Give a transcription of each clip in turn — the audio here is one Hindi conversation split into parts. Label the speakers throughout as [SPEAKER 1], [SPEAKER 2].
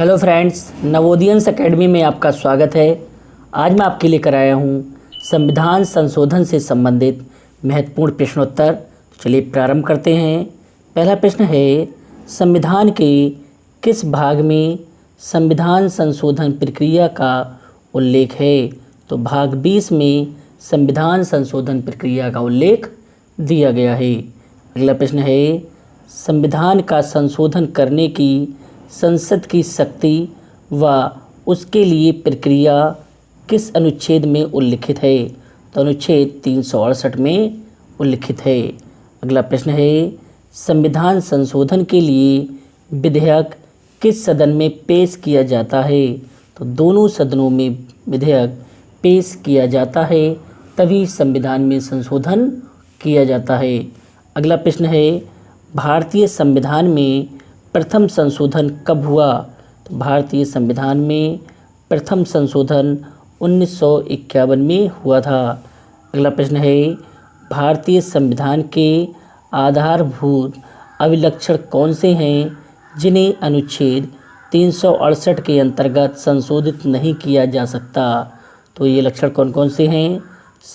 [SPEAKER 1] हेलो फ्रेंड्स, नवोदियंस एकेडमी में आपका स्वागत है। आज मैं आपके लेकर आया हूँ संविधान संशोधन से संबंधित महत्वपूर्ण प्रश्नोत्तर। चलिए प्रारंभ करते हैं। पहला प्रश्न है, संविधान के किस भाग में संविधान संशोधन प्रक्रिया का उल्लेख है? तो भाग 20 में संविधान संशोधन प्रक्रिया का उल्लेख दिया गया है। अगला प्रश्न है, संविधान का संशोधन करने की संसद की शक्ति व उसके लिए प्रक्रिया किस अनुच्छेद में उल्लिखित है? तो अनुच्छेद 368 में उल्लिखित है। अगला प्रश्न है, संविधान संशोधन के लिए विधेयक किस सदन में पेश किया जाता है? तो दोनों सदनों में विधेयक पेश किया जाता है, तभी संविधान में संशोधन किया जाता है। अगला प्रश्न है, भारतीय संविधान में प्रथम संशोधन कब हुआ? तो भारतीय संविधान में प्रथम संशोधन 1951 में हुआ था। अगला प्रश्न है, भारतीय संविधान के आधारभूत अभिलक्षण कौन से हैं जिन्हें अनुच्छेद 368 के अंतर्गत संशोधित नहीं किया जा सकता? तो ये लक्षण कौन कौन से हैं?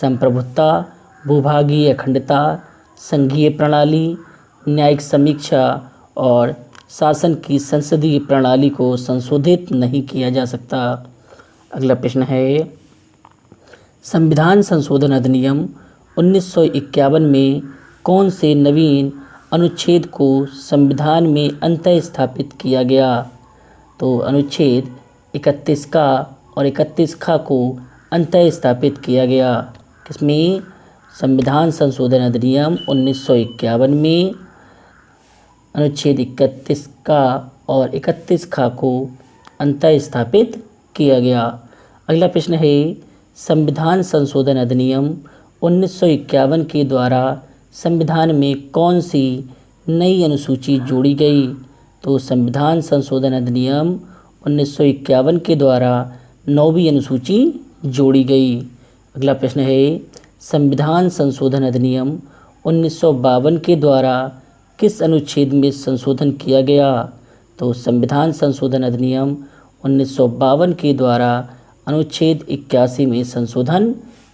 [SPEAKER 1] संप्रभुता, भूभागीय अखंडता, संघीय प्रणाली, न्यायिक समीक्षा और शासन की संसदीय प्रणाली को संशोधित नहीं किया जा सकता। अगला प्रश्न है, संविधान संशोधन अधिनियम 1951 में कौन से नवीन अनुच्छेद को संविधान में अंतः स्थापित किया गया? तो अनुच्छेद 31 का और 31 खा को अंतः स्थापित किया गया। किसमें? संविधान संशोधन अधिनियम 1951 में अनुच्छेद 31 का और 31 खा को अंतः स्थापित किया गया। अगला प्रश्न है, संविधान संशोधन अधिनियम 1951 के द्वारा संविधान में कौन सी नई अनुसूची जोड़ी गई? तो संविधान संशोधन अधिनियम 1951 के द्वारा 9वीं अनुसूची जोड़ी गई। अगला प्रश्न है, संविधान संशोधन अधिनियम 1952 के द्वारा किस अनुच्छेद में संशोधन किया गया? तो संविधान संशोधन अधिनियम 1952 के द्वारा अनुच्छेद 81 में संशोधन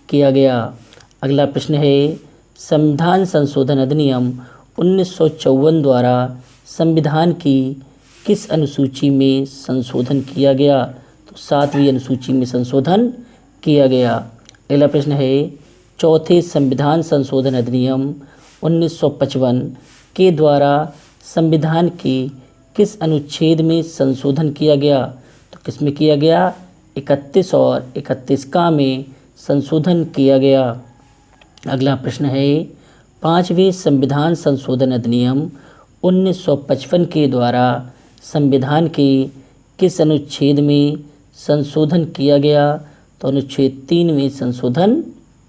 [SPEAKER 1] किया गया। अगला प्रश्न है, संविधान संशोधन अधिनियम 1954 द्वारा संविधान की किस अनुसूची में संशोधन किया गया? तो 7वीं अनुसूची में संशोधन किया गया। अगला प्रश्न है, चौथे संविधान संशोधन अधिनियम 1955 के द्वारा संविधान के किस अनुच्छेद में संशोधन किया गया? तो किसमें किया गया? 31 और 31 का में संशोधन किया गया। अगला प्रश्न है, पाँचवें संविधान संशोधन अधिनियम 1955 के द्वारा संविधान के किस अनुच्छेद में संशोधन किया गया? तो अनुच्छेद 3 में संशोधन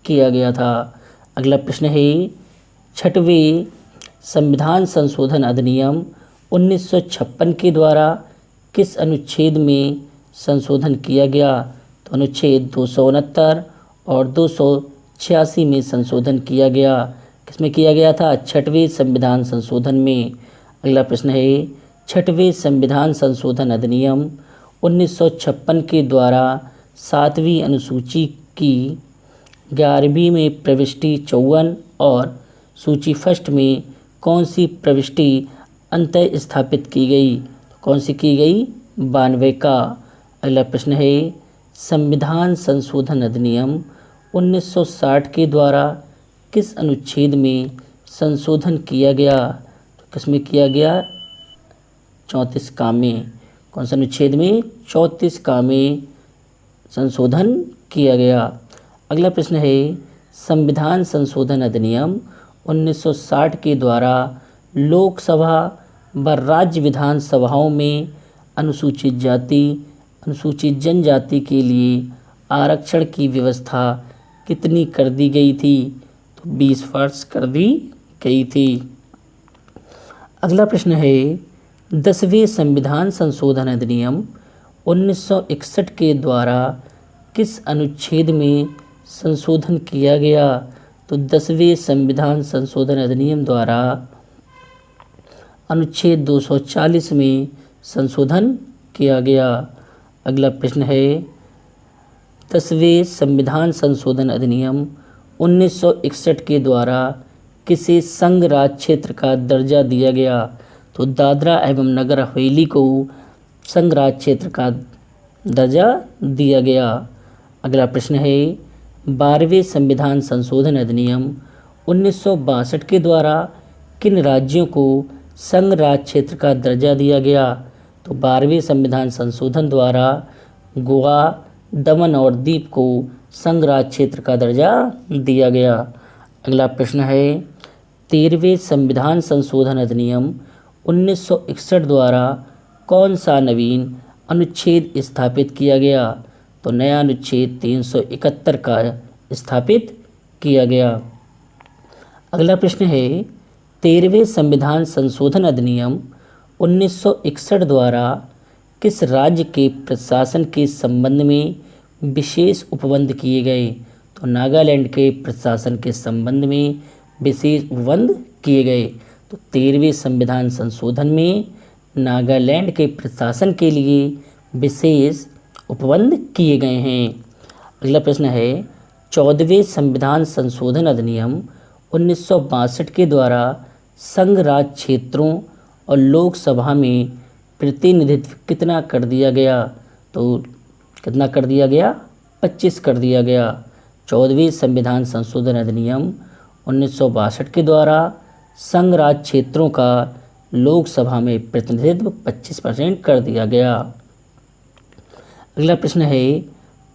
[SPEAKER 1] किया गया था। अगला प्रश्न है, छठवें संविधान संशोधन अधिनियम 1956 के द्वारा किस अनुच्छेद में संशोधन किया गया? तो अनुच्छेद 269 और 286 में संशोधन किया गया। किसमें किया गया था? छठवें संविधान संशोधन में। अगला प्रश्न है, छठवें संविधान संशोधन अधिनियम 1956 के द्वारा 7वीं अनुसूची की 11वीं में प्रविष्टि 54 और सूची फर्स्ट में कौन सी प्रविष्टि अंतः स्थापित की गई? कौन सी की गई? 92 का। अगला प्रश्न है, संविधान संशोधन अधिनियम 1960 के द्वारा किस अनुच्छेद में संशोधन किया गया? तो किसमें किया गया? 34 का में। कौन सा अनुच्छेद में? 34 का में संशोधन किया गया। अगला प्रश्न है, संविधान संशोधन अधिनियम 1960 के द्वारा लोकसभा व राज्य विधानसभाओं में अनुसूचित जाति, अनुसूचित जनजाति के लिए आरक्षण की व्यवस्था कितनी कर दी गई थी? तो 20% कर दी गई थी। अगला प्रश्न है, 10वें संविधान संशोधन अधिनियम 1961 के द्वारा किस अनुच्छेद में संशोधन किया गया? तो 10वें संविधान संशोधन अधिनियम द्वारा अनुच्छेद 240 में संशोधन किया गया। अगला प्रश्न है 10वें संविधान संशोधन अधिनियम 1961 के द्वारा किसे संघ राज क्षेत्र का दर्जा दिया गया? तो दादरा एवं नगर हवेली को संघ राज क्षेत्र का दर्जा दिया गया। अगला प्रश्न है 12वें संविधान संशोधन अधिनियम 1962 के द्वारा किन राज्यों को संघ राज क्षेत्र का दर्जा दिया गया? तो 12वें संविधान संशोधन द्वारा गोवा, दमन और दीव को संघ राज क्षेत्र का दर्जा दिया गया। अगला प्रश्न है 13वें संविधान संशोधन अधिनियम 1961 द्वारा कौन सा नवीन अनुच्छेद स्थापित किया गया? तो नया अनुच्छेद 371 का स्थापित किया गया। अगला प्रश्न है 13वें संविधान संशोधन अधिनियम 1961 द्वारा किस राज्य के प्रशासन के संबंध में विशेष उपबंध किए गए? तो नागालैंड के प्रशासन के संबंध में विशेष उपबंध किए गए। तो 13वें संविधान संशोधन में नागालैंड के प्रशासन के लिए विशेष उपबंध किए गए हैं। अगला प्रश्न है 14वें संविधान संशोधन अधिनियम 1962 के द्वारा संघ राज क्षेत्रों और लोकसभा में प्रतिनिधित्व कितना कर दिया गया? तो कितना कर दिया गया? 25 कर दिया गया। 14वें संविधान संशोधन अधिनियम 1962 के द्वारा संघ राज क्षेत्रों का लोकसभा में प्रतिनिधित्व 25% कर दिया गया। अगला प्रश्न है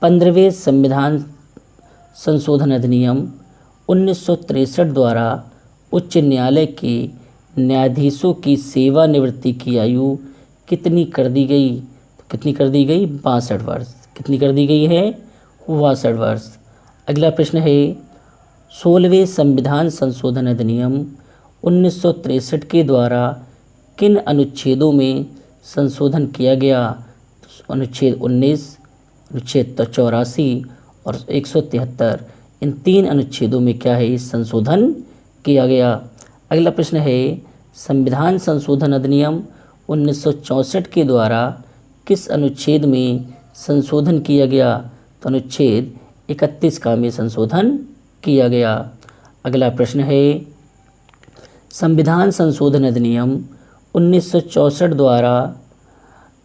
[SPEAKER 1] 15वें संविधान संशोधन अधिनियम 1963 द्वारा उच्च न्यायालय के न्यायाधीशों की सेवानिवृत्ति की आयु कितनी कर दी गई? तो कितनी कर दी गई? 62 वर्ष। कितनी कर दी गई है? 62 वर्ष। अगला प्रश्न है 16वें संविधान संशोधन अधिनियम 1963 के द्वारा किन अनुच्छेदों में संशोधन किया गया? अनुच्छेद 19, अनुच्छेद 84 और 173। इन 3 अनुच्छेदों में क्या है? संशोधन किया गया। अगला प्रश्न है संविधान संशोधन अधिनियम 1964 के द्वारा किस अनुच्छेद में संशोधन किया गया? तो अनुच्छेद 31 का में संशोधन किया गया। अगला प्रश्न है संविधान संशोधन अधिनियम 1964 द्वारा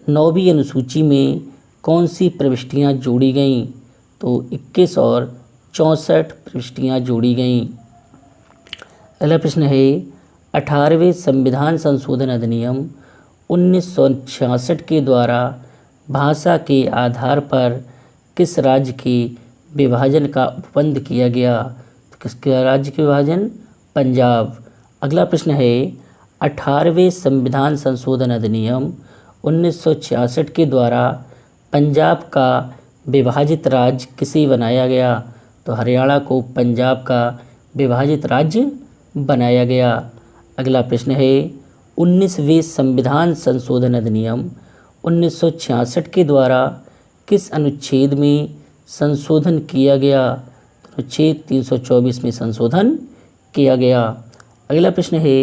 [SPEAKER 1] 9वीं अनुसूची में कौन सी प्रविष्टियां जोड़ी गईं? तो 21 और 64 प्रविष्टियां जोड़ी गईं। अगला प्रश्न है 18वें संविधान संशोधन अधिनियम 1966 के द्वारा भाषा के आधार पर किस राज्य के विभाजन का उपबंध किया गया? तो किसके राज्य के विभाजन? पंजाब। अगला प्रश्न है 18वें संविधान संशोधन अधिनियम 1966 के द्वारा पंजाब का विभाजित राज्य किसे बनाया गया? तो हरियाणा को पंजाब का विभाजित राज्य बनाया गया। अगला प्रश्न है 19वें संविधान संशोधन अधिनियम 1966 के द्वारा किस अनुच्छेद में संशोधन किया गया? तो अनुच्छेद 324 में संशोधन किया गया। अगला प्रश्न है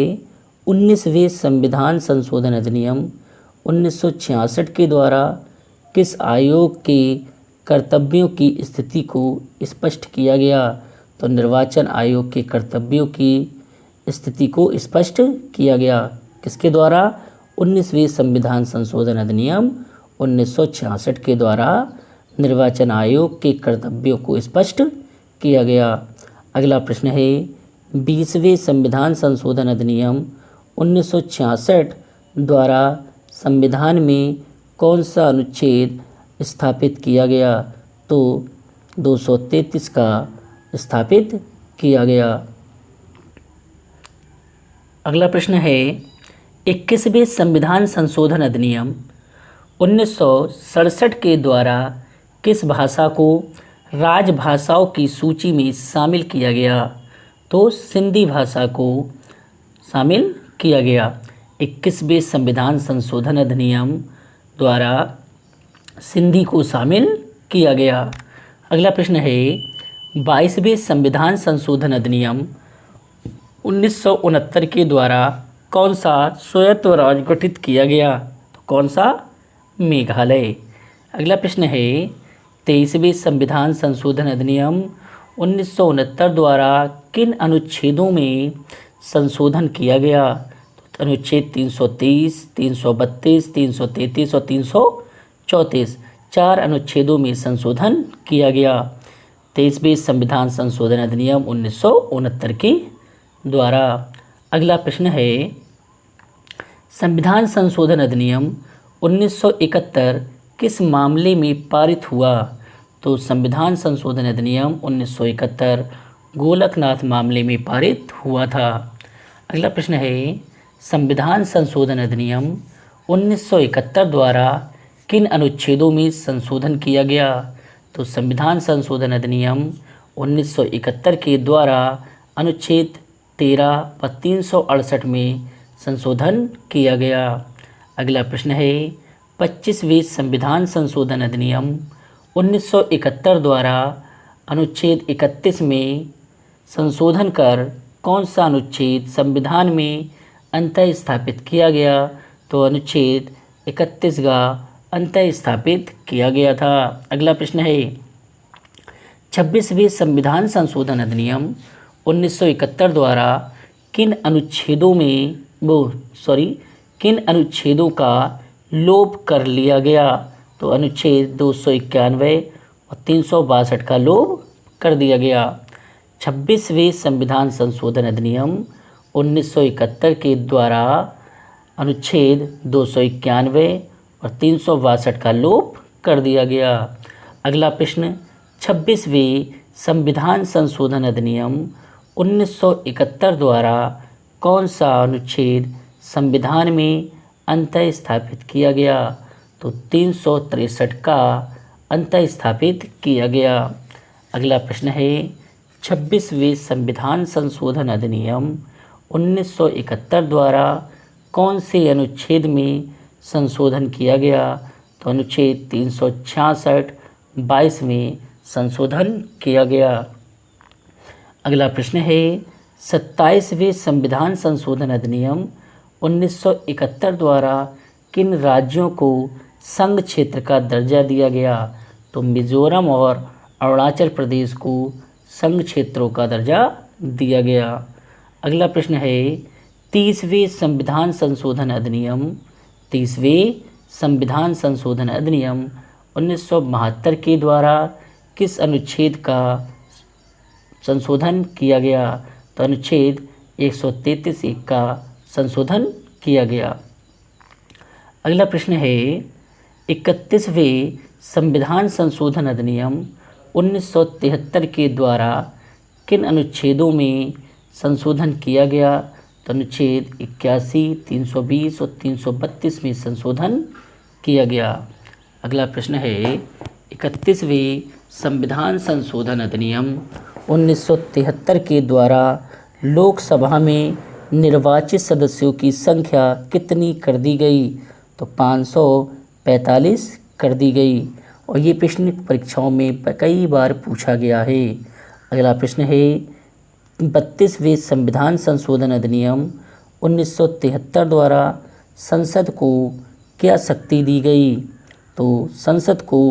[SPEAKER 1] 19वें संविधान संशोधन अधिनियम 1966 के द्वारा किस आयोग के कर्तव्यों की स्थिति को स्पष्ट किया गया? तो निर्वाचन आयोग के कर्तव्यों की स्थिति को स्पष्ट किया गया। किसके द्वारा? 19वें संविधान संशोधन अधिनियम 1966 के द्वारा निर्वाचन आयोग के कर्तव्यों को स्पष्ट किया गया। अगला प्रश्न है 20वें संविधान संशोधन अधिनियम 1966 द्वारा संविधान में कौन सा अनुच्छेद स्थापित किया गया? तो 233 का स्थापित किया गया। अगला प्रश्न है 21वें संविधान संशोधन अधिनियम 1967 के द्वारा किस भाषा को राजभाषाओं की सूची में शामिल किया गया? तो सिंधी भाषा को शामिल किया गया। 21वें संविधान संशोधन अधिनियम द्वारा सिंधी को शामिल किया गया। अगला प्रश्न है 22वें संविधान संशोधन अधिनियम 1969 के द्वारा कौन सा स्वायत्त राज्य गठित किया गया? तो कौन सा मेघालय। अगला प्रश्न है 23वें संविधान संशोधन अधिनियम 1969 द्वारा किन अनुच्छेदों में संशोधन किया गया? तो अनुच्छेद 323, 332, 333 और 334, 4 अनुच्छेदों में संशोधन किया गया 23वें संविधान संशोधन अधिनियम 1969 के द्वारा। अगला प्रश्न है संविधान संशोधन अधिनियम 1971 किस मामले में पारित हुआ? तो संविधान संशोधन अधिनियम 1971 गोलकनाथ मामले में पारित हुआ था। अगला प्रश्न है संविधान संशोधन अधिनियम 1971 द्वारा किन अनुच्छेदों में संशोधन किया गया? तो संविधान संशोधन अधिनियम 1971 के द्वारा अनुच्छेद 13 व 368 में संशोधन किया गया। अगला प्रश्न है 25वें संविधान संशोधन अधिनियम 1971 द्वारा अनुच्छेद 31 में संशोधन कर कौन सा अनुच्छेद संविधान में अंतः स्थापित किया गया? तो अनुच्छेद 31 का अंतः स्थापित किया गया था। अगला प्रश्न है 26वें संविधान संशोधन अधिनियम 1971 द्वारा किन अनुच्छेदों का लोप कर लिया गया? तो अनुच्छेद 291 और 362 का लोप कर दिया गया। 26वें संविधान संशोधन अधिनियम 1971 के द्वारा अनुच्छेद 291 और 362 का लोप कर दिया गया। अगला प्रश्न 26वें संविधान संशोधन अधिनियम 1971 द्वारा कौन सा अनुच्छेद संविधान में अंतः स्थापित किया गया? तो 363 का अंतः स्थापित किया गया। अगला प्रश्न है 26वें संविधान संशोधन अधिनियम 1971 द्वारा कौन से अनुच्छेद में संशोधन किया गया? तो अनुच्छेद 366, 22 में संशोधन किया गया। अगला प्रश्न है 27वें संविधान संशोधन अधिनियम 1971 द्वारा किन राज्यों को संघ क्षेत्र का दर्जा दिया गया? तो मिजोरम और अरुणाचल प्रदेश को संघ क्षेत्रों का दर्जा दिया गया। अगला प्रश्न है 30वें संविधान संशोधन अधिनियम 1972 के द्वारा किस अनुच्छेद का संशोधन किया गया? तो अनुच्छेद 133(1) का संशोधन किया गया। अगला प्रश्न है 31वें संविधान संशोधन अधिनियम 1973 के द्वारा किन अनुच्छेदों में संशोधन किया गया? तो अनुच्छेद 81, 320 और 332 में संशोधन किया गया। अगला प्रश्न है 31वें संविधान संशोधन अधिनियम 1973 के द्वारा लोकसभा में निर्वाचित सदस्यों की संख्या कितनी कर दी गई? तो 545 कर दी गई और ये प्रश्न परीक्षाओं में कई बार पूछा गया है। अगला प्रश्न है 32वें संविधान संशोधन अधिनियम 1973 द्वारा संसद को क्या शक्ति दी गई? तो संसद को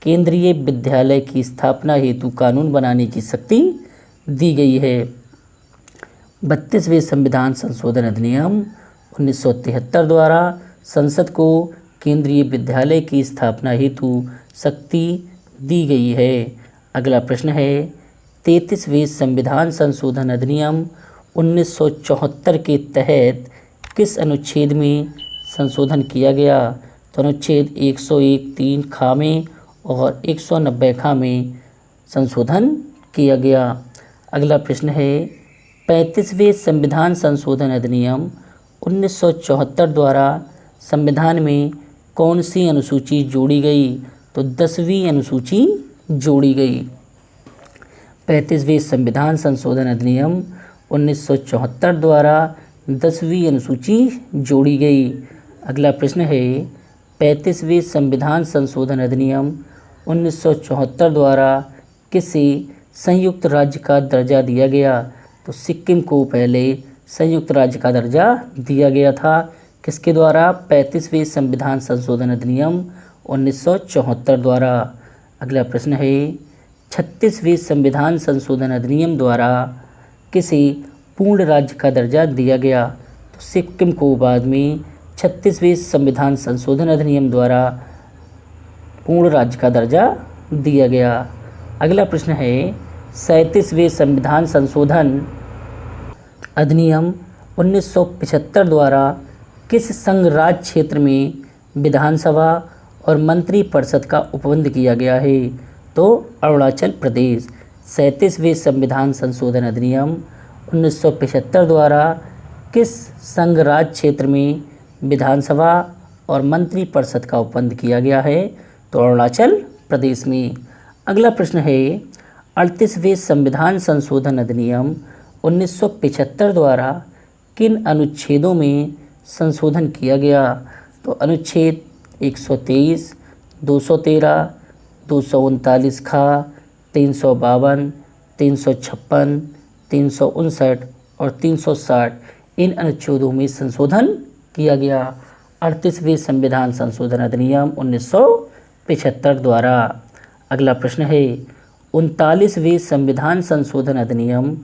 [SPEAKER 1] केंद्रीय विद्यालय की स्थापना हेतु कानून बनाने की शक्ति दी गई है। 32वें संविधान संशोधन अधिनियम 1973 द्वारा संसद को केंद्रीय विद्यालय की स्थापना हेतु शक्ति दी गई है। अगला प्रश्न है 33वें संविधान संशोधन अधिनियम 1974 के तहत किस अनुच्छेद में संशोधन किया गया? तो अनुच्छेद 101(3) ख में और 190 ख में संशोधन किया गया। अगला प्रश्न है 35वें संविधान संशोधन अधिनियम 1974 द्वारा संविधान में कौन सी अनुसूची जोड़ी गई? तो 10वीं अनुसूची जोड़ी गई। 35वें संविधान संशोधन अधिनियम 1974 द्वारा 10वीं अनुसूची जोड़ी गई। अगला प्रश्न है 35वें संविधान संशोधन अधिनियम 1974 द्वारा किसे संयुक्त राज्य का दर्जा दिया गया? तो सिक्किम को पहले संयुक्त राज्य का दर्जा दिया गया था किसके द्वारा? 35वें संविधान संशोधन अधिनियम 1974 द्वारा। अगला प्रश्न है 36वें संविधान संशोधन अधिनियम द्वारा किसे पूर्ण राज्य का दर्जा दिया गया? तो सिक्किम को बाद में 36वें संविधान संशोधन अधिनियम द्वारा पूर्ण राज्य का दर्जा दिया गया। अगला प्रश्न है 37वें संविधान संशोधन अधिनियम 1975 द्वारा किस संघ राज्य क्षेत्र में विधानसभा और मंत्री परिषद का उपबंध किया गया है? तो अरुणाचल प्रदेश। 37वें संविधान संशोधन अधिनियम 1975 द्वारा किस संघ राज्य क्षेत्र में विधानसभा और मंत्री परिषद का उपबंध किया गया है? तो अरुणाचल प्रदेश में। अगला प्रश्न है 38वें संविधान संशोधन अधिनियम 1975 द्वारा किन अनुच्छेदों में संशोधन किया गया? तो अनुच्छेद 123, 213, 239 खा, 352, 356, 359 और 360 इन अनुच्छेदों में संशोधन किया गया 38वें संविधान संशोधन अधिनियम 1975 द्वारा। अगला प्रश्न है 39वें संविधान संशोधन अधिनियम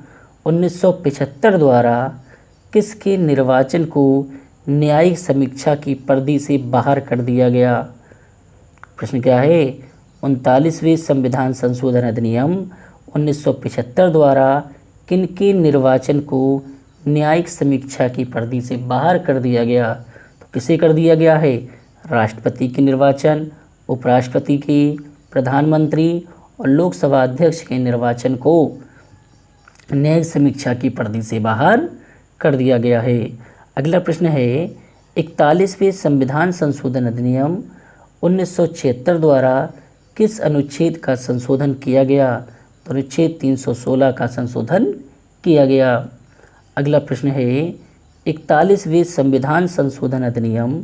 [SPEAKER 1] 1975 द्वारा किसके निर्वाचन को न्यायिक समीक्षा की परिधि से बाहर कर दिया गया? प्रश्न क्या है? 39वें संविधान संशोधन अधिनियम 1975 द्वारा किनके निर्वाचन को न्यायिक समीक्षा की परिधि से बाहर कर दिया गया? तो किसे कर दिया गया है? राष्ट्रपति के निर्वाचन, उपराष्ट्रपति के, प्रधानमंत्री और लोकसभा अध्यक्ष के निर्वाचन को न्यायिक समीक्षा की परिधि से बाहर कर दिया गया है। अगला प्रश्न है 41वें संविधान संशोधन अधिनियम 1976 द्वारा किस अनुच्छेद का संशोधन किया गया? तो अनुच्छेद 316 का संशोधन किया गया। अगला प्रश्न है 41वें संविधान संशोधन अधिनियम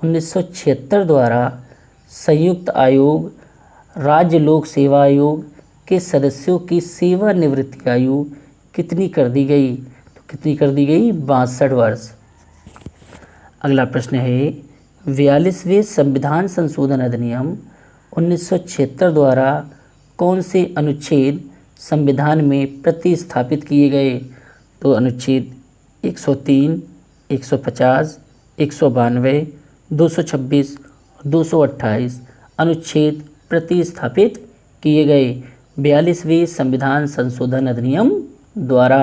[SPEAKER 1] 1976 द्वारा संयुक्त आयोग राज्य लोक सेवा आयोग के सदस्यों की सेवानिवृत्ति आयु कितनी कर दी गई? तो कितनी कर दी गई? 62 वर्ष। अगला प्रश्न है 42वें संविधान संशोधन अधिनियम 1976 द्वारा कौन से अनुच्छेद संविधान में प्रतिस्थापित किए गए? तो अनुच्छेद 103, 150, 192, 226 और 228 अनुच्छेद प्रतिस्थापित किए गए 42वें संविधान संशोधन अधिनियम द्वारा।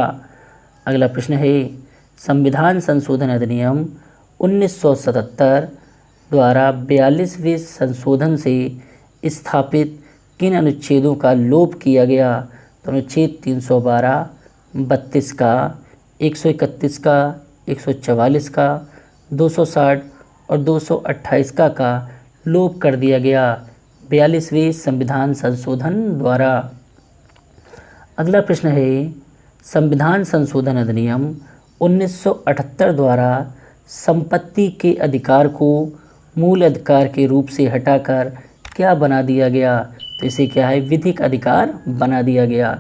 [SPEAKER 1] अगला प्रश्न है संविधान संशोधन अधिनियम 1977 द्वारा 42वें संशोधन से स्थापित किन अनुच्छेदों का लोप किया गया? तो अनुच्छेद 312, 32 का, 131 का, 144 का, 260 और 228 का लोप कर दिया गया 42वें संविधान संशोधन द्वारा। अगला प्रश्न है संविधान संशोधन अधिनियम 1978 द्वारा संपत्ति के अधिकार को मूल अधिकार के रूप से हटाकर क्या बना दिया गया? तो इसे क्या है? विधिक अधिकार बना दिया गया।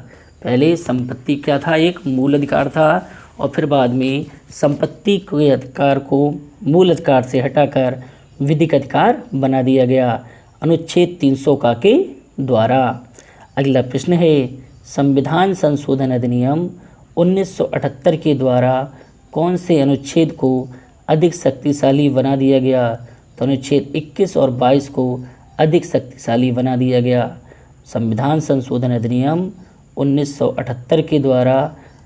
[SPEAKER 1] पहले संपत्ति क्या था? एक मूल अधिकार था और फिर बाद में संपत्ति के अधिकार को मूल अधिकार से हटाकर विधिक अधिकार बना दिया गया अनुच्छेद 300 का के द्वारा। अगला प्रश्न है संविधान संशोधन अधिनियम 1978 के द्वारा कौन से अनुच्छेद को अधिक शक्तिशाली बना दिया गया? तो अनुच्छेद 21 और 22 को अधिक शक्तिशाली बना दिया गया। संविधान संशोधन अधिनियम 1978 के द्वारा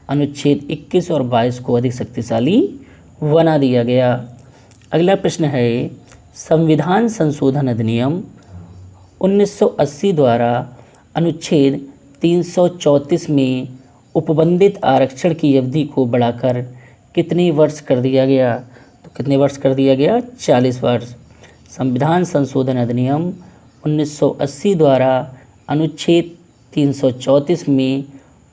[SPEAKER 1] अनुच्छेद 21 और 22 को अधिक शक्तिशाली बना दिया गया। अगला प्रश्न है संविधान संशोधन अधिनियम 1980 द्वारा अनुच्छेद 334 में उपबंधित आरक्षण की अवधि को बढ़ाकर कितने वर्ष कर दिया गया? तो कितने वर्ष कर दिया गया? 40 वर्ष। संविधान संशोधन अधिनियम 1980 द्वारा अनुच्छेद 334 में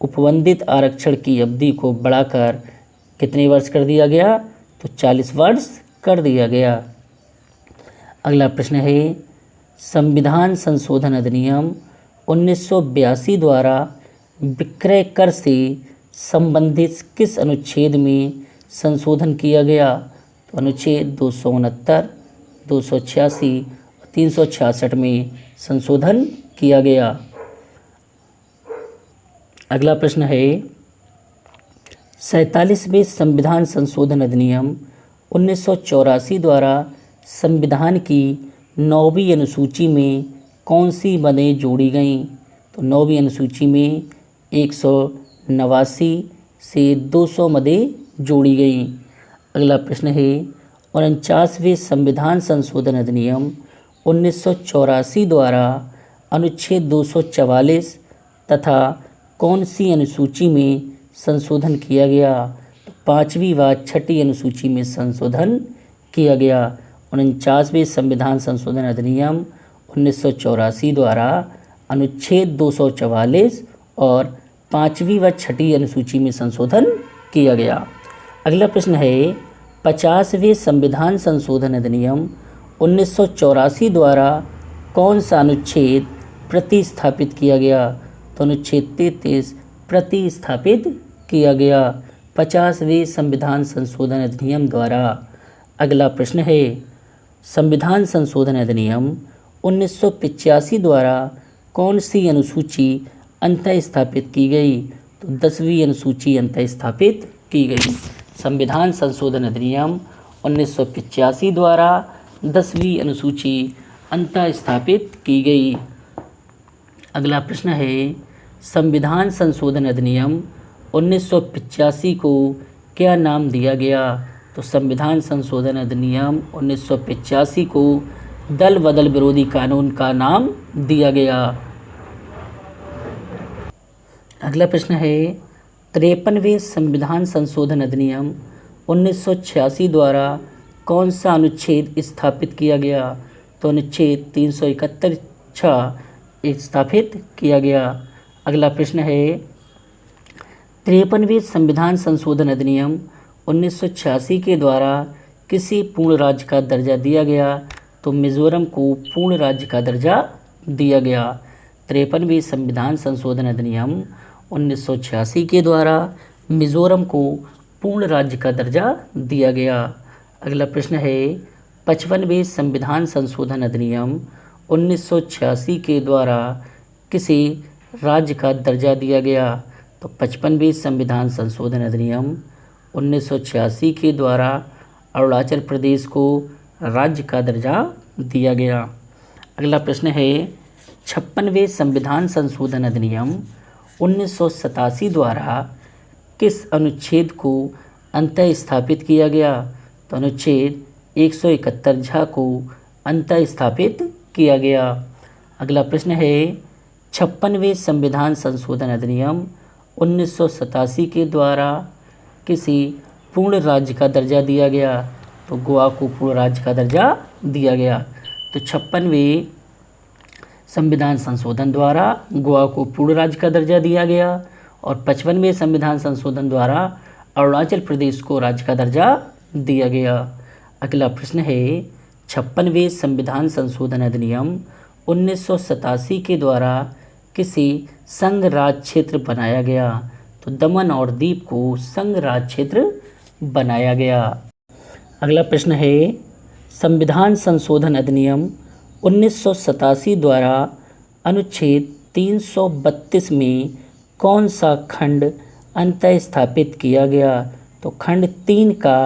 [SPEAKER 1] उपबंधित आरक्षण की अवधि को बढ़ाकर कितने वर्ष कर दिया गया? तो 40 वर्ष कर दिया गया। अगला प्रश्न है संविधान संशोधन अधिनियम 1982 द्वारा विक्रय कर से संबंधित किस अनुच्छेद में संशोधन किया गया? तो अनुच्छेद 269, 286 और 366 में संशोधन किया गया। अगला प्रश्न है 47वें संविधान संशोधन अधिनियम 1984 द्वारा संविधान की 9वीं अनुसूची में कौन सी मदें जोड़ी गईं? तो 9वीं अनुसूची में 189 से 200 मदें जोड़ी गईं। अगला प्रश्न है 49वें संविधान संशोधन अधिनियम 1984 द्वारा अनुच्छेद 244 तथा कौन सी अनुसूची में संशोधन किया गया? तो 5वीं व 6ठी अनुसूची में संशोधन किया गया। 49वें संविधान संशोधन अधिनियम 1984 द्वारा अनुच्छेद 244 और 5वीं व 6ठी अनुसूची में संशोधन किया गया। अगला प्रश्न है 50वें संविधान संशोधन अधिनियम 1984 द्वारा कौन सा अनुच्छेद प्रतिस्थापित किया गया? तो अनुच्छेद 33 प्रतिस्थापित किया गया 50वें संविधान संशोधन अधिनियम द्वारा। अगला प्रश्न है संविधान संशोधन अधिनियम 1985 द्वारा कौन सी अनुसूची अंतः स्थापित की गई? तो 10वीं अनुसूची अंतः स्थापित की गई। संविधान संशोधन अधिनियम 1985 द्वारा 10वीं अनुसूची अंतः स्थापित की गई। अगला प्रश्न है संविधान संशोधन अधिनियम 1985 को क्या नाम दिया गया? तो संविधान संशोधन अधिनियम 1985 को दल बदल विरोधी कानून का नाम दिया गया। अगला प्रश्न है 53वें संविधान संशोधन अधिनियम 1986 द्वारा कौन सा अनुच्छेद स्थापित किया गया? तो अनुच्छेद 371(6) स्थापित किया गया। अगला प्रश्न है 53वें संविधान संशोधन अधिनियम 1986 के द्वारा किसी पूर्ण राज्य का दर्जा दिया गया? तो मिजोरम को पूर्ण राज्य का दर्जा दिया गया। 53वें संविधान संशोधन अधिनियम 1986 के द्वारा मिजोरम को पूर्ण राज्य का दर्जा दिया गया। अगला प्रश्न है 55वें संविधान संशोधन अधिनियम 1986 के द्वारा किसी राज्य का दर्जा दिया गया? तो 55वें संविधान संशोधन अधिनियम 1986 के द्वारा अरुणाचल प्रदेश को राज्य का दर्जा दिया गया। अगला प्रश्न है 56वें संविधान संशोधन अधिनियम 1987 द्वारा किस अनुच्छेद को अंतः स्थापित किया गया? तो अनुच्छेद 171(झ) को अंतः स्थापित किया गया। अगला प्रश्न है 56वें संविधान संशोधन अधिनियम 1987 के द्वारा किसी पूर्ण राज्य का दर्जा दिया गया? तो गोवा को पूर्ण राज्य का दर्जा दिया गया। तो 56वें संविधान संशोधन द्वारा गोवा को पूर्ण राज्य का दर्जा दिया गया और 55वें संविधान संशोधन द्वारा अरुणाचल प्रदेश को राज्य का दर्जा दिया गया। अगला प्रश्न है 56वें संविधान संशोधन अधिनियम 1987 के द्वारा किसी संघ राज्य क्षेत्र बनाया गया? तो दमन और दीव को संघ राज्य क्षेत्र बनाया गया। अगला प्रश्न है संविधान संशोधन अधिनियम 1987 द्वारा अनुच्छेद 332 में कौन सा खंड अंतः स्थापित किया गया? तो खंड 3 का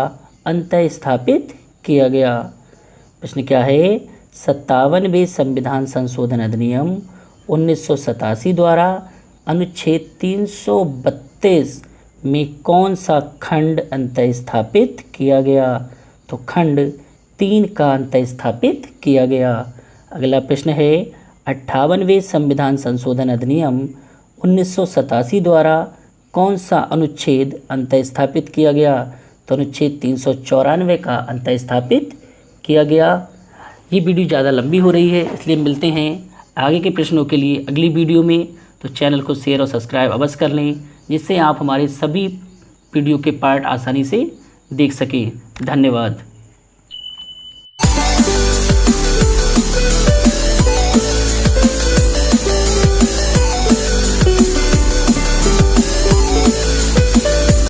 [SPEAKER 1] अंतः स्थापित किया गया। प्रश्न क्या है 57वें संविधान संशोधन अधिनियम 1987 द्वारा अनुच्छेद 332 में कौन सा खंड अंतः स्थापित किया गया? तो खंड 3 का अंतः स्थापित किया गया। अगला प्रश्न है 58वें संविधान संशोधन अधिनियम 1987 द्वारा कौन सा अनुच्छेद अंतः स्थापित किया गया? तो अनुच्छेद 394 का अंतः स्थापित किया गया। ये वीडियो ज़्यादा लंबी हो रही है, इसलिए मिलते हैं आगे के प्रश्नों के लिए अगली वीडियो में। तो चैनल को शेयर और सब्सक्राइब अवश्य कर लें, जिससे आप हमारे सभी वीडियो के पार्ट आसानी से देख सकें। धन्यवाद।